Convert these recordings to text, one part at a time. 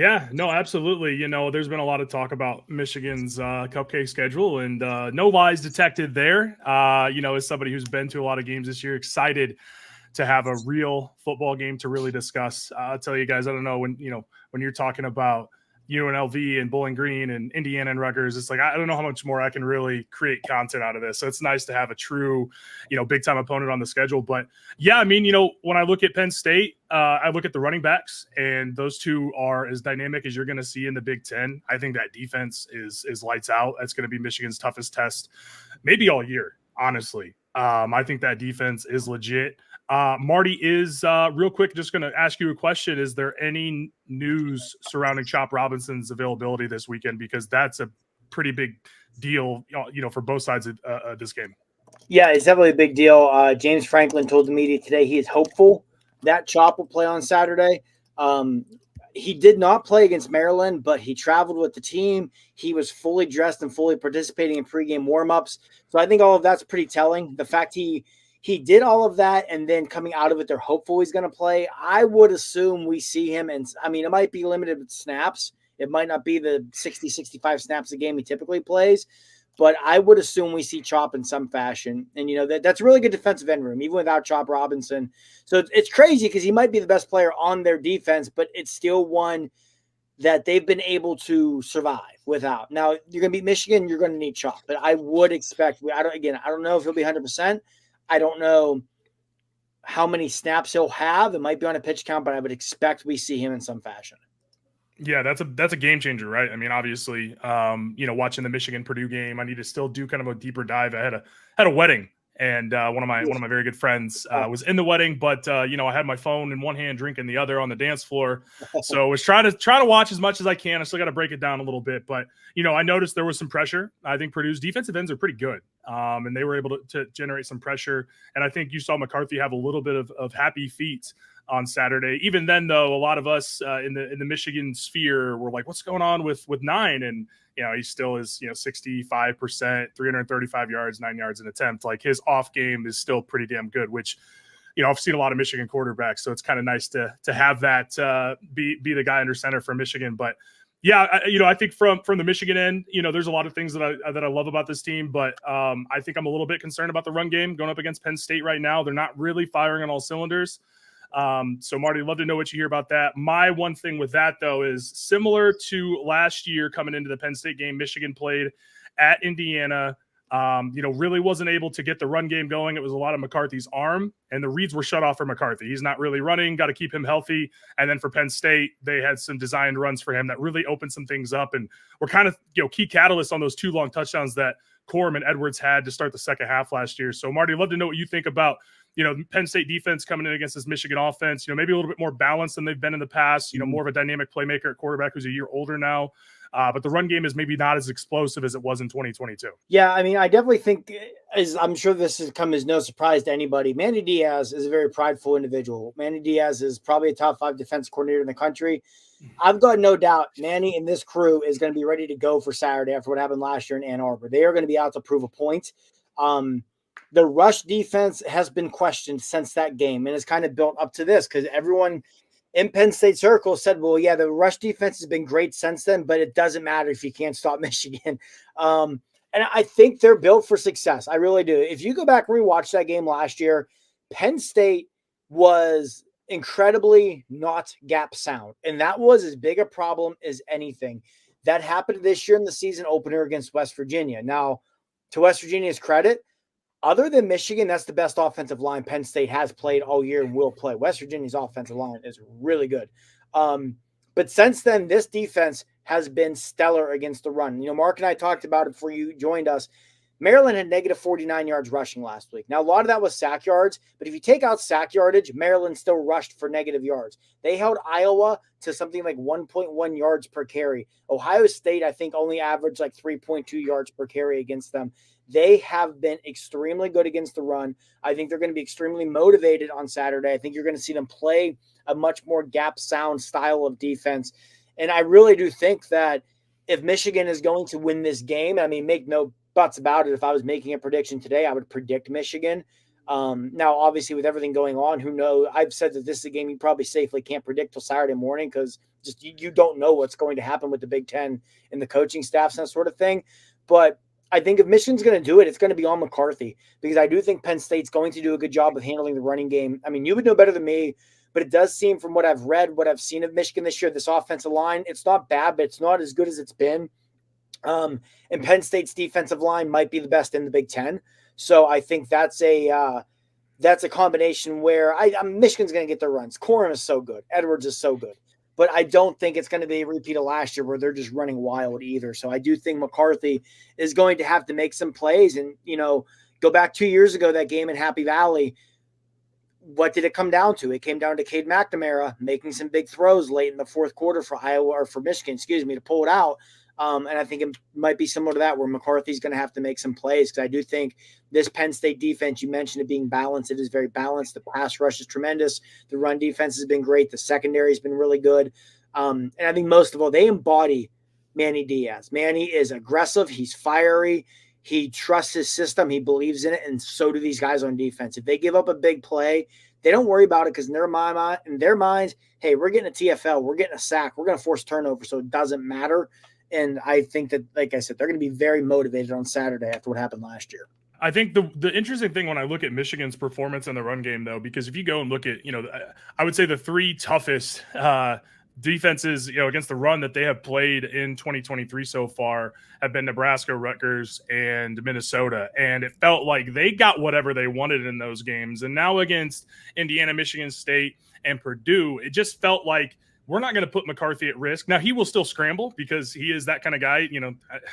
Yeah, no, absolutely. There's been a lot of talk about Michigan's cupcake schedule, and no lies detected there. As somebody who's been to a lot of games this year, excited to have a real football game to really discuss. I'll tell you guys, I don't know when you're talking about UNLV and Bowling Green and Indiana and Rutgers, it's like I don't know how much more I can really create content out of this. So it's nice to have a true, big time opponent on the schedule. But yeah, I mean, when I look at Penn State, I look at the running backs, and those two are as dynamic as you're going to see in the Big Ten. I think that defense is lights out. That's going to be Michigan's toughest test, maybe all year, honestly. I think that defense is legit. Marty, is real quick, just going to ask you a question. Is there any news surrounding Chop Robinson's availability this weekend? Because that's a pretty big deal, for both sides of this game. Yeah, it's definitely a big deal. James Franklin told the media today he is hopeful that Chop will play on Saturday. He did not play against Maryland, but he traveled with the team. He was fully dressed and fully participating in pregame warmups. So I think all of that's pretty telling. The fact he did all of that, and then coming out of it, they're hopeful he's going to play. I would assume we see him, and I mean, it might be limited with snaps. It might not be the 60, 65 snaps a game he typically plays, but I would assume we see Chop in some fashion. And, that's a really good defensive end room, even without Chop Robinson. So it's crazy because he might be the best player on their defense, but it's still one that they've been able to survive without. Now, you're going to beat Michigan, you're going to need Chop. But I would expect, I don't know if he'll be 100%. I don't know how many snaps he'll have. It might be on a pitch count, but I would expect we see him in some fashion. Yeah, that's a game changer, right? I mean, obviously, watching the Michigan Purdue game, I need to still do kind of a deeper dive. I had a wedding, and one of my very good friends was in the wedding, but I had my phone in one hand, drink in the other on the dance floor. So I was trying to watch as much as I can. I still got to break it down a little bit, but I noticed there was some pressure. I think Purdue's defensive ends are pretty good, and they were able to generate some pressure. And I think you saw McCarthy have a little bit of happy feet on Saturday. Even then, though, a lot of us in the Michigan sphere were like, "What's going on with 9?" And he still is 65%, 335 yards, 9 yards an attempt. Like his off game is still pretty damn good. Which I've seen a lot of Michigan quarterbacks, so it's kind of nice to have that be the guy under center for Michigan. But yeah, I think from the Michigan end, there's a lot of things that I love about this team, but I think I'm a little bit concerned about the run game going up against Penn State right now. They're not really firing on all cylinders. So Marty, love to know what you hear about that. My one thing with that, though, is similar to last year coming into the Penn State game, Michigan played at Indiana, really wasn't able to get the run game going. It was a lot of McCarthy's arm, and the reads were shut off for McCarthy. He's not really running, got to keep him healthy. And then for Penn State, they had some designed runs for him that really opened some things up and were kind of, key catalysts on those 2 long touchdowns that Corum and Edwards had to start the second half last year. So Marty, I'd love to know what you think about Penn State defense coming in against this Michigan offense, maybe a little bit more balanced than they've been in the past, more of a dynamic playmaker at quarterback who's a year older now. But the run game is maybe not as explosive as it was in 2022. Yeah, I mean, I definitely think, as I'm sure this has come as no surprise to anybody, Manny Diaz is a very prideful individual. Manny Diaz is probably a top 5 defense coordinator in the country. I've got no doubt Manny and this crew is going to be ready to go for Saturday after what happened last year in Ann Arbor. They are going to be out to prove a point. The rush defense has been questioned since that game, and it's kind of built up to this because everyone in Penn State circle said, well, yeah, the rush defense has been great since then, but it doesn't matter if you can't stop Michigan. And I think they're built for success. I really do. If you go back and rewatch that game last year, Penn State was incredibly not gap sound, and that was as big a problem as anything. That happened this year in the season opener against West Virginia. Now, to West Virginia's credit, other than Michigan, that's the best offensive line Penn State has played all year and will play. West Virginia's offensive line is really good. But since then, this defense has been stellar against the run. Mark and I talked about it before you joined us. Maryland had negative 49 yards rushing last week. Now, a lot of that was sack yards, but if you take out sack yardage, Maryland still rushed for negative yards. They held Iowa to something like 1.1 yards per carry. Ohio State, I think, only averaged like 3.2 yards per carry against them. They have been extremely good against the run. I think they're going to be extremely motivated on Saturday. I think you're going to see them play a much more gap sound style of defense. And I really do think that if Michigan is going to win this game, I mean, make no buts about it. If I was making a prediction today, I would predict Michigan. Now, obviously, with everything going on, who knows? I've said that this is a game you probably safely can't predict till Saturday morning because just you don't know what's going to happen with the Big Ten and the coaching staffs and that sort of thing. But I think if Michigan's going to do it, it's going to be on McCarthy because I do think Penn State's going to do a good job of handling the running game. I mean, you would know better than me, but it does seem from what I've read, what I've seen of Michigan this year, this offensive line, it's not bad, but it's not as good as it's been. And Penn State's defensive line might be the best in the Big Ten. So I think that's a combination where Michigan's going to get their runs. Corum is so good. Edwards is so good. But I don't think it's going to be a repeat of last year where they're just running wild either. So I do think McCarthy is going to have to make some plays. And, go back 2 years ago, that game in Happy Valley, what did it come down to? It came down to Cade McNamara making some big throws late in the fourth quarter for Michigan, to pull it out. And I think it might be similar to that where McCarthy's going to have to make some plays because I do think this Penn State defense, you mentioned it being balanced. It is very balanced. The pass rush is tremendous. The run defense has been great. The secondary has been really good. And I think most of all, they embody Manny Diaz. Manny is aggressive. He's fiery. He trusts his system. He believes in it. And so do these guys on defense. If they give up a big play, they don't worry about it because in their minds, hey, we're getting a TFL. We're getting a sack. We're going to force turnover. So it doesn't matter. And I think that, like I said, they're going to be very motivated on Saturday after what happened last year. I think the interesting thing when I look at Michigan's performance in the run game, though, because if you go and look at, I would say the three toughest defenses, against the run that they have played in 2023 so far have been Nebraska, Rutgers, and Minnesota. And it felt like they got whatever they wanted in those games. And now against Indiana, Michigan State, and Purdue, it just felt like we're not going to put McCarthy at risk. Now, he will still scramble because he is that kind of guy.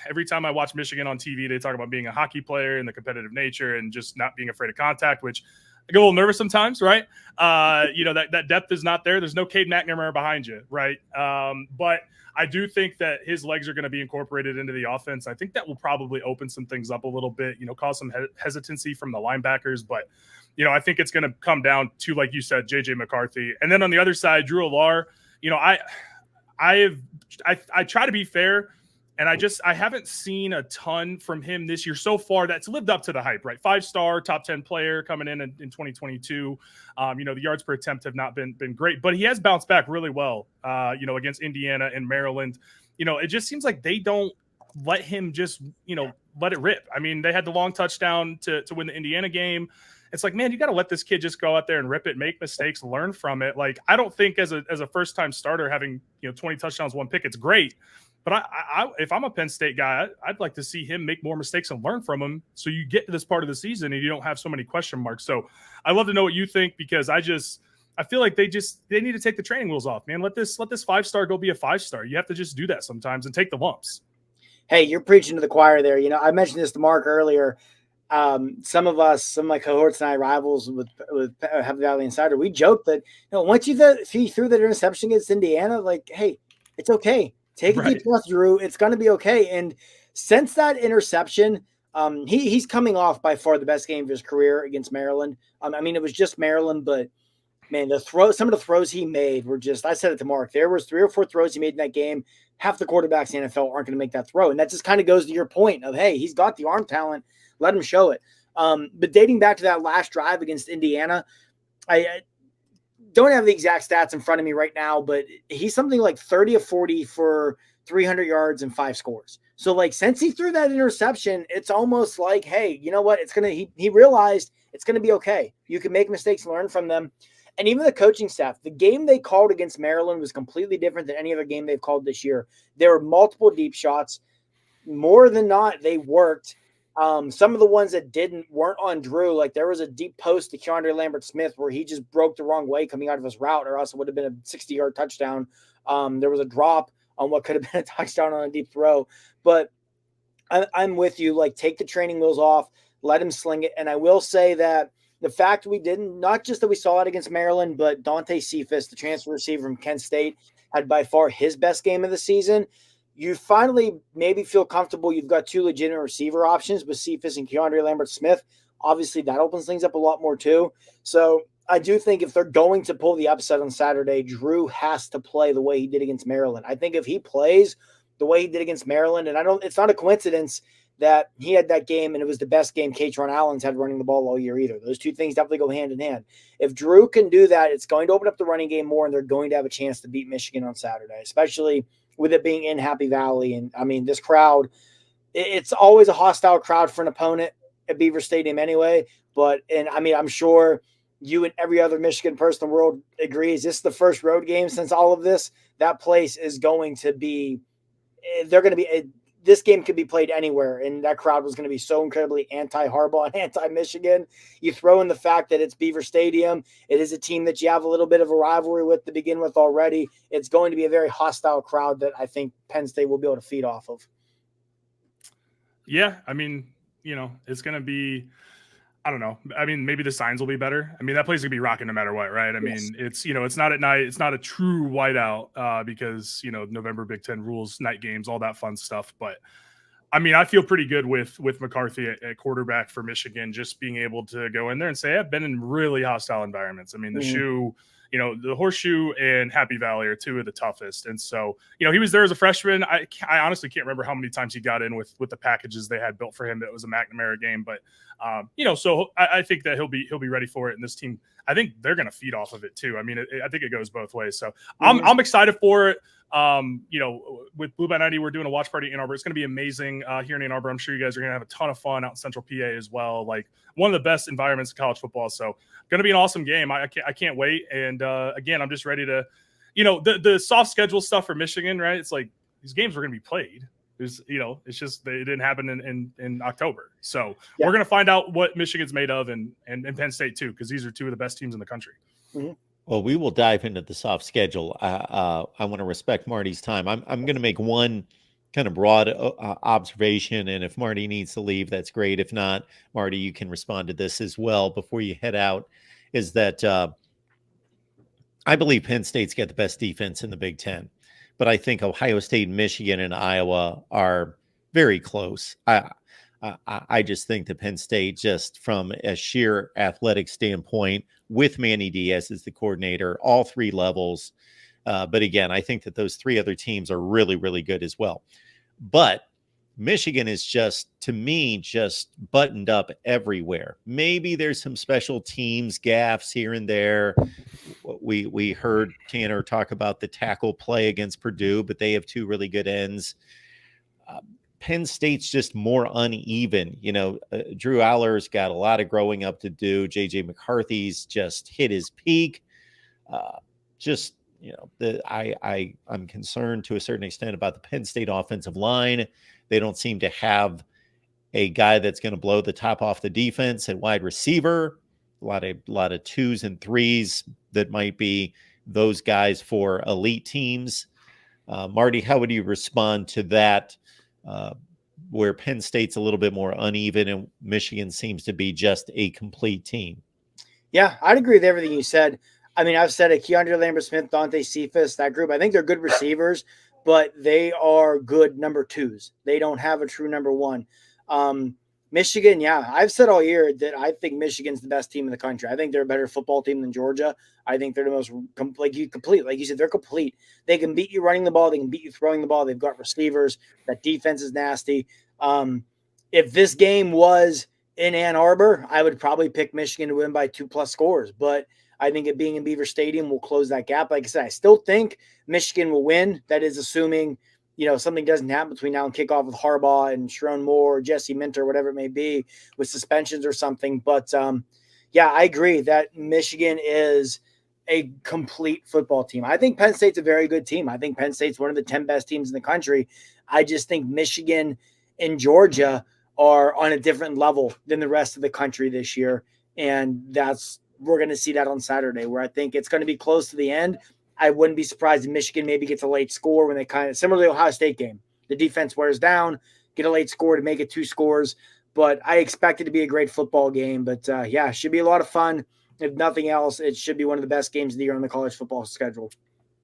Every time I watch Michigan on TV, they talk about being a hockey player and the competitive nature and just not being afraid of contact, which I get a little nervous sometimes, right? That depth is not there. There's no Cade McNamara behind you, right? But I do think that his legs are going to be incorporated into the offense. I think that will probably open some things up a little bit, cause some hesitancy from the linebackers. But, I think it's going to come down to, like you said, J.J. McCarthy. And then on the other side, Drew Allar, I try to be fair, and I haven't seen a ton from him this year so far that's lived up to the hype, right? 5-star, top 10 player coming in 2022. The yards per attempt have not been great, but he has bounced back really well, against Indiana and Maryland. It just seems like they don't let him just, let it rip. I mean, they had the long touchdown to win the Indiana game. It's like, man, you got to let this kid just go out there and rip it, make mistakes, learn from it. Like, I don't think as a first-time starter having, 20 touchdowns, 1 pick, it's great. But I if I'm a Penn State guy, I'd like to see him make more mistakes and learn from them so you get to this part of the season and you don't have so many question marks. So I'd love to know what you think because I feel like they need to take the training wheels off, man. Let this 5-star go be a 5-star. You have to just do that sometimes and take the lumps. Hey, you're preaching to the choir there. I mentioned this to Mark earlier. Some of my cohorts and I, rivals with Happy Valley Insider, we joked that once if he threw that interception against Indiana, like, hey, it's okay. Take a deep breath, Drew. It's going to be okay. And since that interception, he's coming off by far the best game of his career against Maryland. It was just Maryland, but man, some of the throws he made were just. I said it to Mark. There was 3 or 4 throws he made in that game. Half the quarterbacks in the NFL aren't going to make that throw, and that just kind of goes to your point of, hey, he's got the arm talent. Let him show it. But dating back to that last drive against Indiana, I don't have the exact stats in front of me right now, but he's something like 30 of 40 for 300 yards and 5 scores. So, like, since he threw that interception, it's almost like, hey, you know what? He realized it's going to be okay. You can make mistakes and learn from them. And even the coaching staff, the game they called against Maryland was completely different than any other game they've called this year. There were multiple deep shots. More than not, they worked. Some of the ones that weren't on Drew. Like there was a deep post to Keandre Lambert-Smith where he just broke the wrong way coming out of his route, or else it would have been a 60-yard touchdown. There was a drop on what could have been a touchdown on a deep throw. But I'm with you. Like, take the training wheels off, let him sling it. And I will say that the fact we didn't, not just that we saw it against Maryland, but Dante Cephas, the transfer receiver from Kent State, had by far his best game of the season. You finally maybe feel comfortable. You've got 2 legitimate receiver options with Cephas and Keandre Lambert-Smith. Obviously, that opens things up a lot more too. So I do think if they're going to pull the upset on Saturday, Drew has to play the way he did against Maryland. I think if he plays the way he did against Maryland, and it's not a coincidence that he had that game, and it was the best game Katron Allen's had running the ball all year either. Those two things definitely go hand in hand. If Drew can do that, it's going to open up the running game more, and they're going to have a chance to beat Michigan on Saturday, especially with it being in Happy Valley. And I mean, this crowd, it's always a hostile crowd for an opponent at Beaver Stadium anyway. But, and I mean, I'm sure you and every other Michigan person in the world agrees this is the first road game since all of this. That place is going to be, they're going to be, this game could be played anywhere, and that crowd was going to be so incredibly anti-Harbaugh and anti-Michigan. You throw in the fact that it's Beaver Stadium. It is a team that you have a little bit of a rivalry with to begin with already. It's going to be a very hostile crowd that I think Penn State will be able to feed off of. Yeah, I mean, it's going to be, I don't know. I mean, maybe the signs will be better. I mean, that place is going to be rocking no matter what, right? I mean, it's, it's not at night. It's not a true whiteout because, November Big Ten rules, night games, all that fun stuff. But, I mean, I feel pretty good with McCarthy at quarterback for Michigan, just being able to go in there and say, I've been in really hostile environments. I mean, the shoe, the Horseshoe and Happy Valley are two of the toughest. And so, he was there as a freshman. I honestly can't remember how many times he got in with the packages they had built for him. It was a McNamara game, but so I think that he'll be ready for it. And this team, I think they're going to feed off of it too. I mean, I think it goes both ways. So I'm excited for it. With Blue by 90, we're doing a watch party in Ann Arbor. It's going to be amazing here in Ann Arbor. I'm sure you guys are going to have a ton of fun out in Central PA as well. Like one of the best environments of college football. So going to be an awesome game. I can't wait. And again, I'm just ready to, the soft schedule stuff for Michigan, right? It's like these games were going to be played. There's, it's just it didn't happen in October. So we're going to find out what Michigan's made of and Penn State too, because these are two of the best teams in the country. Mm-hmm. Well, we will dive into the soft schedule. I want to respect Marty's time. I'm going to make one kind of broad observation, and if Marty needs to leave, that's great. If not, Marty, you can respond to this as well before you head out, is that I believe Penn State's got the best defense in the Big Ten, but I think Ohio State, Michigan, and Iowa are very close. I just think that Penn State, just from a sheer athletic standpoint, with Manny Diaz as the coordinator, all three levels. But again, I think that those three other teams are really, really good as well. But Michigan is just, to me, just buttoned up everywhere. Maybe there's some special teams gaffes here and there. We heard Tanner talk about the tackle play against Purdue, but they have two really good ends. Penn State's just more uneven. Drew Aller's got a lot of growing up to do. J.J. McCarthy's just hit his peak. I'm concerned to a certain extent about the Penn State offensive line. They don't seem to have a guy that's going to blow the top off the defense at wide receiver. A lot of twos and threes that might be those guys for elite teams. Marty, how would you respond to that? Where Penn State's a little bit more uneven and Michigan seems to be just a complete team. Yeah, I'd agree with everything you said. I mean, I've said it, Keandre Lambert-Smith, Dante Cephas, that group, I think they're good receivers, but they are good number twos. They don't have a true number one. Michigan, yeah, I've said all year that I think Michigan's the best team in the country. I think they're a better football team than Georgia. I think they're the most complete. Like you said, they're complete. They can beat you running the ball. They can beat you throwing the ball. They've got receivers. That defense is nasty. If this game was in Ann Arbor, I would probably pick Michigan to win by 2+ scores. But I think it being in Beaver Stadium will close that gap. Like I said, I still think Michigan will win. That is assuming something doesn't happen between now and kickoff with Harbaugh and Sharon Moore, or Jesse Minter, whatever it may be, with suspensions or something. But yeah, I agree that Michigan is a complete football team. I think Penn State's a very good team. I think Penn State's one of the 10 best teams in the country. I just think Michigan and Georgia are on a different level than the rest of the country this year. And we're going to see that on Saturday, where I think it's going to be close to the end. I wouldn't be surprised if Michigan maybe gets a late score when they kind of, similar to the Ohio State game, the defense wears down, get a late score to make it 2 scores. But I expect it to be a great football game. But yeah, it should be a lot of fun. If nothing else, it should be one of the best games of the year on the college football schedule.